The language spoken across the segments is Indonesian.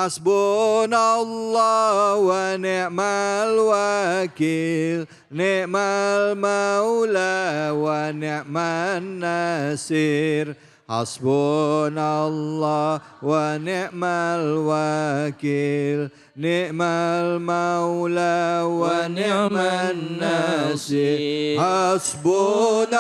Hasbunallah wa ni'mal wakil, ni'mal maula wa ni'man nasir. Hasbunallah wa ni'mal wakil, ni'mal maula wa ni'man nasir. Hasbunallah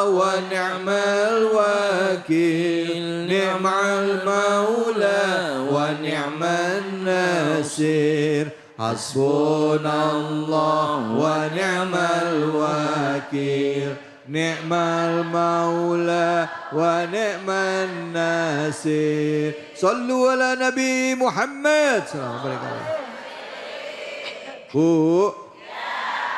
wa ni'mal wakil, ni'mal maula wa ni'man nasir. Hasbunallah wa ni'mal wakil, ni'mal maula wa ni'man nasir. Sallu ala Nabi Muhammad. Assalamualaikum. Bu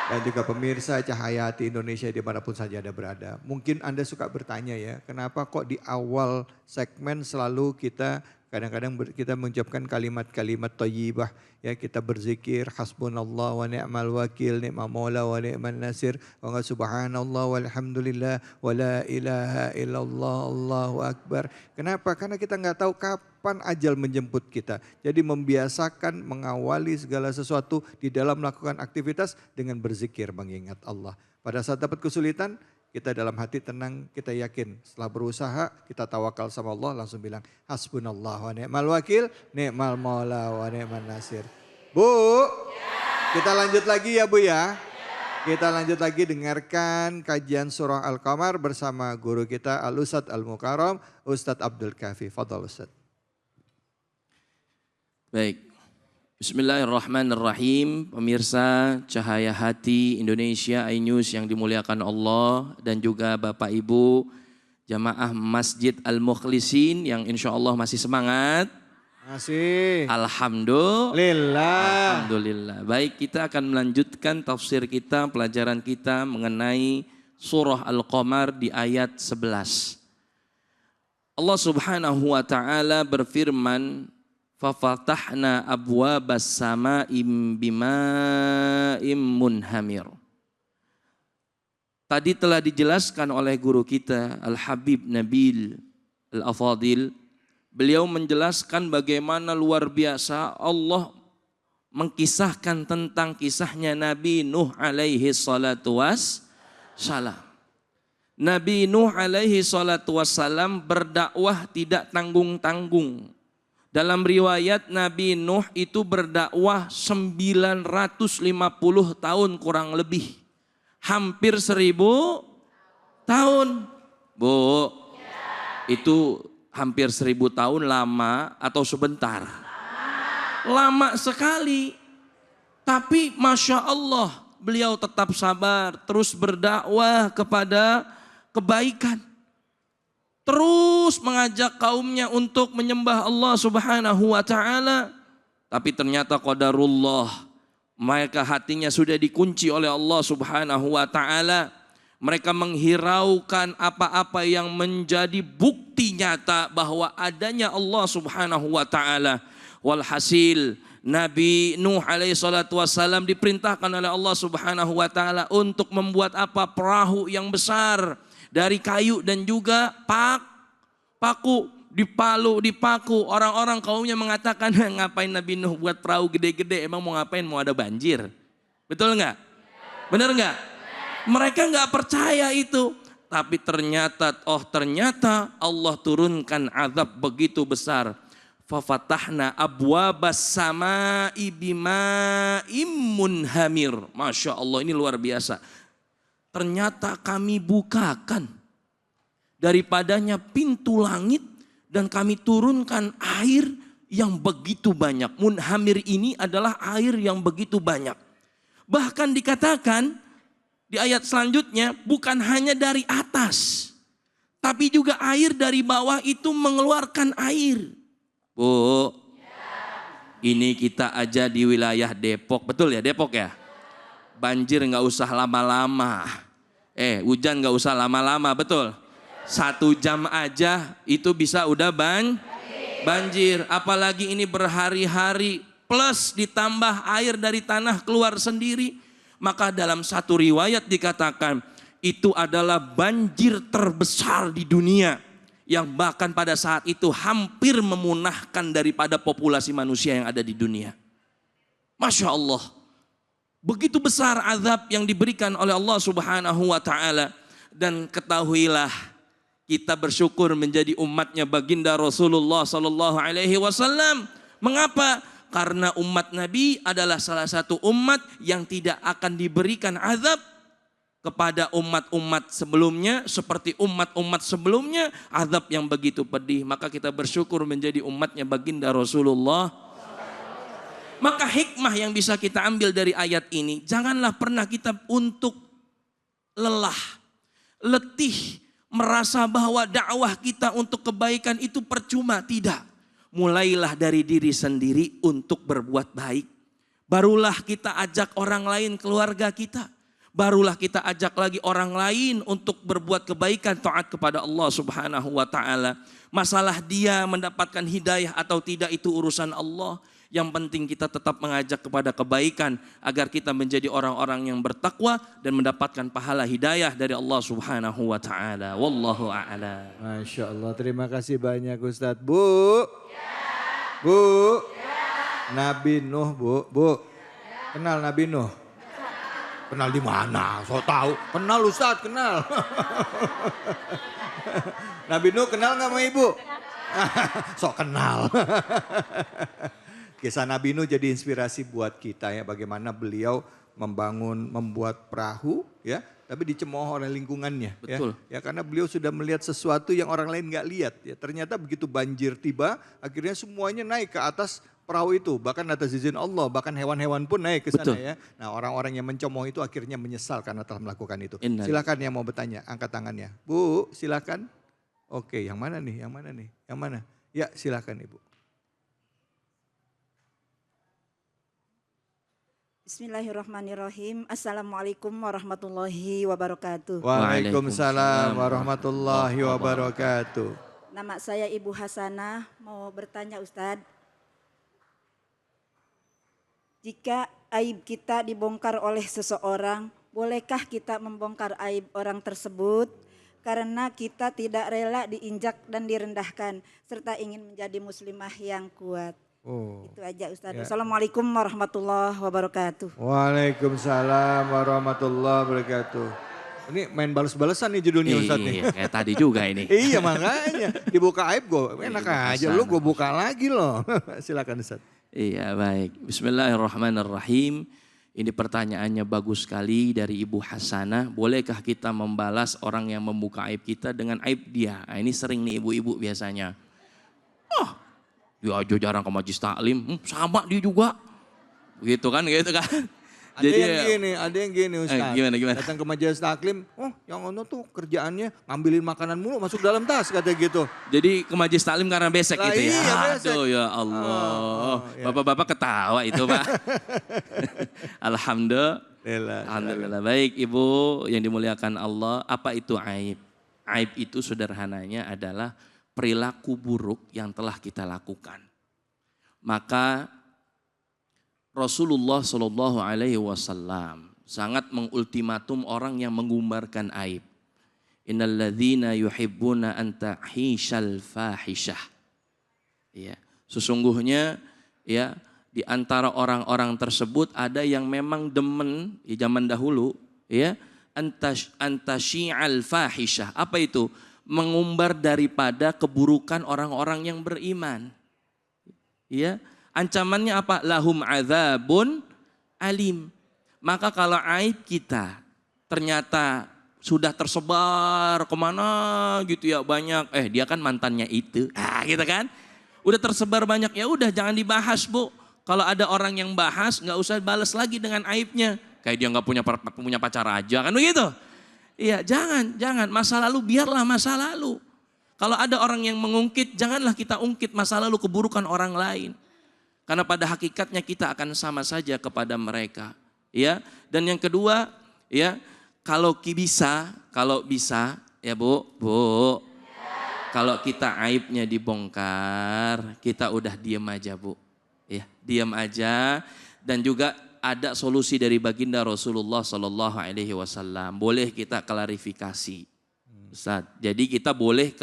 dan juga pemirsa Cahaya Hati Indonesia dimanapun saja Anda berada. Mungkin Anda suka bertanya ya, kenapa kok di awal segmen selalu kita kadang-kadang kita mengucapkan kalimat-kalimat thayyibah ya, kita berzikir hasbunallah wa ni'mal wakil, ni'mal maula wa ni'man nasir, wa subhanallah walhamdulillah wa la ilaha illallah Allahu akbar. Kenapa? Karena kita nggak tahu kapan ajal menjemput kita. Jadi membiasakan mengawali segala sesuatu di dalam melakukan aktivitas dengan berzikir mengingat Allah. Pada saat dapat kesulitan, kita dalam hati tenang, kita yakin. Setelah berusaha, kita tawakal sama Allah, langsung bilang hasbunallah wa ni'mal wakil, ni'mal maula wa ni'man nasir. Bu, kita lanjut lagi ya Bu ya. Kita lanjut lagi dengarkan kajian surah Al-Qamar bersama guru kita Al-Ustadz Al-Mukarram, Ustadz Abdul Kafi. Fadhal Ustadz. Baik. Bismillahirrahmanirrahim, pemirsa Cahaya Hati Indonesia iNews yang dimuliakan Allah dan juga Bapak Ibu jamaah Masjid Al-Mukhlisin yang insya Allah masih semangat. Masih. Alhamdulillah. Alhamdulillah. Baik, kita akan melanjutkan tafsir kita, pelajaran kita mengenai surah Al-Qamar di ayat 11. Allah Subhanahu wa taala berfirman, fafatahna abwabas sama'im bima'im munhamir. Tadi telah dijelaskan oleh guru kita Al-Habib Nabil Al-Afadil. Beliau menjelaskan bagaimana luar biasa Allah mengkisahkan tentang kisahnya Nabi Nuh alaihi salatu wassalam. Nabi Nuh alaihi salatu wassalam berdakwah tidak tanggung-tanggung. Dalam riwayat Nabi Nuh itu berdakwah 950 tahun kurang lebih. Hampir 1000 tahun. Bu, itu hampir 1000 tahun lama atau sebentar? Lama sekali. Tapi Masya Allah beliau tetap sabar. Terus berdakwah kepada kebaikan. Terus mengajak kaumnya untuk menyembah Allah Subhanahu wa taala. Tapi ternyata qadarullah, mereka hatinya sudah dikunci oleh Allah Subhanahu wa taala. Mereka menghiraukan apa-apa yang menjadi bukti nyata bahwa adanya Allah Subhanahu wa taala. Walhasil Nabi Nuh alaihi salatu wassalam diperintahkan oleh Allah Subhanahu wa taala untuk membuat apa? Perahu yang besar dari kayu dan juga paku, dipaku. Orang-orang kaumnya mengatakan, ngapain Nabi Nuh buat perahu gede-gede, emang mau ngapain, mau ada banjir? Betul enggak? Benar enggak? Mereka enggak percaya itu. Tapi ternyata Allah turunkan azab begitu besar. Fafatahna abwabas sama'i bima'im munhamir. Masya Allah, ini luar biasa. Ternyata kami bukakan daripadanya pintu langit dan kami turunkan air yang begitu banyak. Munhamir ini adalah air yang begitu banyak. Bahkan dikatakan di ayat selanjutnya bukan hanya dari atas, tapi juga air dari bawah itu mengeluarkan air. Bu, ini kita aja di wilayah Depok, betul ya Depok ya? Banjir nggak usah lama-lama, hujan nggak usah lama-lama, betul? 1 jam aja itu bisa udah banjir. Apalagi ini berhari-hari plus ditambah air dari tanah keluar sendiri. Maka dalam satu riwayat dikatakan itu adalah banjir terbesar di dunia yang bahkan pada saat itu hampir memunahkan daripada populasi manusia yang ada di dunia. Masya Allah. Begitu besar azab yang diberikan oleh Allah Subhanahu wa ta'ala. Dan ketahuilah, kita bersyukur menjadi umatnya baginda Rasulullah sallallahu alaihi wasallam. Mengapa? Karena umat Nabi adalah salah satu umat yang tidak akan diberikan azab kepada umat-umat sebelumnya, seperti umat-umat sebelumnya, azab yang begitu pedih. Maka kita bersyukur menjadi umatnya baginda Rasulullah. Maka hikmah yang bisa kita ambil dari ayat ini, janganlah pernah kita untuk lelah, letih, merasa bahwa dakwah kita untuk kebaikan itu percuma. Tidak. Mulailah dari diri sendiri untuk berbuat baik. Barulah kita ajak orang lain, keluarga kita. Barulah kita ajak lagi orang lain untuk berbuat kebaikan, taat kepada Allah Subhanahu wa ta'ala. Masalah dia mendapatkan hidayah atau tidak itu urusan Allah. Yang penting kita tetap mengajak kepada kebaikan agar kita menjadi orang-orang yang bertakwa dan mendapatkan pahala hidayah dari Allah Subhanahu wa ta'ala. Wallahu a'lam. Masya Allah, terima kasih banyak Ustadz. Bu, Bu, Nabi Nuh, Bu, kenal Nabi Nuh? Kenal di mana? So tahu. Kenal Ustadz, kenal. Nabi Nuh kenal nggak sama ibu? Sok kenal. Kisah Nabi Nuh jadi inspirasi buat kita ya, bagaimana beliau membuat perahu ya, tapi dicemooh oleh lingkungannya. Betul. Ya, karena beliau sudah melihat sesuatu yang orang lain nggak lihat. Ya, ternyata begitu banjir tiba, akhirnya semuanya naik ke atas perahu itu, bahkan atas izin Allah, bahkan hewan-hewan pun naik ke sana. Betul. Ya. Nah, orang-orang yang mencemooh itu akhirnya menyesal karena telah melakukan itu. Innal. Silakan yang mau bertanya, angkat tangannya. Bu, silakan. Oke, yang mana nih? Yang mana nih? Yang mana? Ya, silakan Ibu. Bismillahirrahmanirrahim. Assalamualaikum warahmatullahi wabarakatuh. Waalaikumsalam warahmatullahi wabarakatuh. Nama saya Ibu Hasanah, mau bertanya Ustadz. Jika aib kita dibongkar oleh seseorang, bolehkah kita membongkar aib orang tersebut? Karena kita tidak rela diinjak dan direndahkan, serta ingin menjadi muslimah yang kuat. Oh. Itu aja Ustadz. Ya. Assalamualaikum warahmatullahi wabarakatuh. Waalaikumsalam warahmatullahi wabarakatuh. Ini main balas-balasan nih judulnya Ustadz nih. Iya, kayak tadi juga ini. Iya makanya, dibuka aib gue, enak aja lu gue buka lagi loh. Silakan Ustadz. Iya, baik. Bismillahirrahmanirrahim. Ini pertanyaannya bagus sekali dari Ibu Hasanah. Bolehkah kita membalas orang yang membuka aib kita dengan aib dia? Nah, ini sering nih ibu-ibu biasanya. Dia aja jarang ke majlis taklim, sama dia juga. Begitu kan, gitu kan. Ada yang gini Ustaz. Gimana? Datang ke majelis taklim, yang ono tuh kerjaannya ngambilin makanan mulu masuk dalam tas katanya gitu. Jadi ke majlis taklim karena besek Lah gitu ya. iya, besek. Aduh ya Allah. Iya. Bapak-bapak ketawa itu Pak. Alhamdulillah. Baik Ibu yang dimuliakan Allah, apa itu aib? Aib itu sederhananya adalah perilaku buruk yang telah kita lakukan. Maka Rasulullah Shallallahu Alaihi Wasallam sangat mengultimatum orang yang mengumbarkan aib. Innalladzina yuhibbuna an tahishal fahishah. Ya, sesungguhnya ya di antara orang-orang tersebut ada yang memang demen di zaman dahulu ya antasyi'al fahishah. Apa itu? Mengumbar daripada keburukan orang-orang yang beriman. Ya. Ancamannya apa? Lahum azabun alim. Maka kalau aib kita ternyata sudah tersebar kemana gitu ya banyak. Dia kan mantannya itu. Gitu kan. Udah tersebar banyak, ya udah jangan dibahas Bu. Kalau ada orang yang bahas gak usah balas lagi dengan aibnya. Kayak dia gak punya pacar aja kan begitu. Iya jangan. Masa lalu biarlah masa lalu. Kalau ada orang yang mengungkit, janganlah kita ungkit masa lalu keburukan orang lain. Karena pada hakikatnya kita akan sama saja kepada mereka, ya. Dan yang kedua, ya, kalau bisa, ya Bu, kalau kita aibnya dibongkar, kita udah diam aja Bu, ya, diam aja. Dan juga ada solusi dari baginda Rasulullah Sallallahu Alaihi Wasallam. Boleh kita klarifikasi, Ustaz. Jadi kita boleh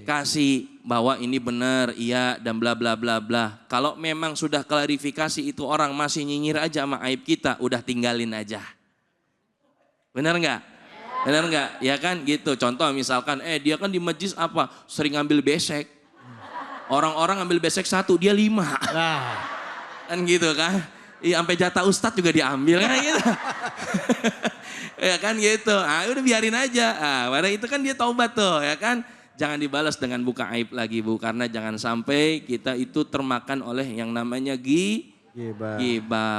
kasih bahwa ini benar, iya dan bla bla bla bla. Kalau memang sudah klarifikasi itu orang masih nyinyir aja sama aib kita, udah tinggalin aja. Benar enggak? Benar enggak? Ya kan gitu. Contoh misalkan dia kan di masjid apa? Sering ngambil besek. Orang-orang ambil besek 1, dia 5. Nah. Kan gitu kan. Iya, sampai jatah ustadz juga diambil kan gitu. Ya kan gitu. Udah biarin aja. Padahal itu kan dia taubat tuh, ya kan. Jangan dibalas dengan buka aib lagi, Bu, karena jangan sampai kita itu termakan oleh yang namanya ghibah.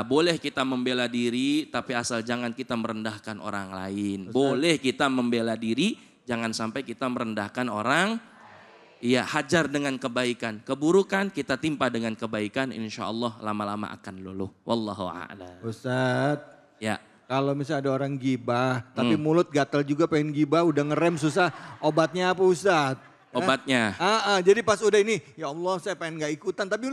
Boleh kita membela diri, tapi asal jangan kita merendahkan orang lain. Ustaz. Boleh kita membela diri, jangan sampai kita merendahkan orang. Iya, hajar dengan kebaikan. Keburukan kita timpa dengan kebaikan, insya Allah lama-lama akan luluh. Wallahu a'lam. Ustadz, ya. Kalau misalnya ada orang gibah, tapi mulut gatal juga pengen gibah, udah ngerem susah. Obatnya apa Ustadz? Obatnya? Jadi pas udah ini, ya Allah saya pengen gak ikutan, tapi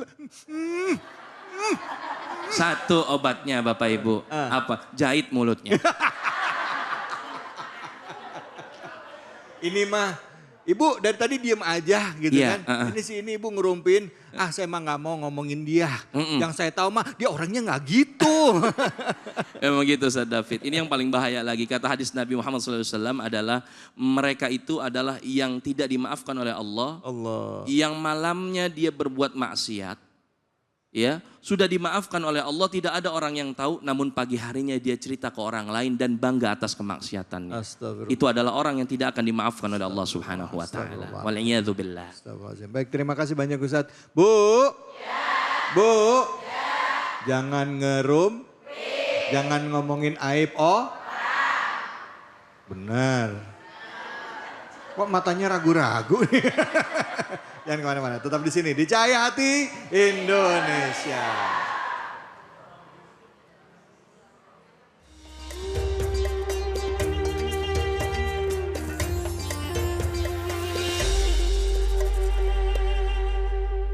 Satu obatnya Bapak Ibu, apa? Jahit mulutnya. Ini mah, Ibu dari tadi diem aja gitu kan. Ini sini Ibu ngerumpin, saya mah gak mau ngomongin dia. Yang saya tahu mah dia orangnya gak gitu. Emang gitu Ustaz David. Ini yang paling bahaya lagi. Kata hadis Nabi Muhammad SAW adalah mereka itu adalah yang tidak dimaafkan oleh Allah. Yang malamnya dia berbuat maksiat. Ya, sudah dimaafkan oleh Allah, tidak ada orang yang tahu, namun pagi harinya dia cerita ke orang lain dan bangga atas kemaksiatannya. Itu adalah orang yang tidak akan dimaafkan oleh Allah Subhanahu wa taala. Wal'iyadzu billah. Baik, terima kasih banyak Ustaz. Bu. Jangan ngerum. Jangan ngomongin aib benar. Kok matanya ragu-ragu nih? Jangan kemana-mana, tetap di sini di Cahaya Hati Indonesia.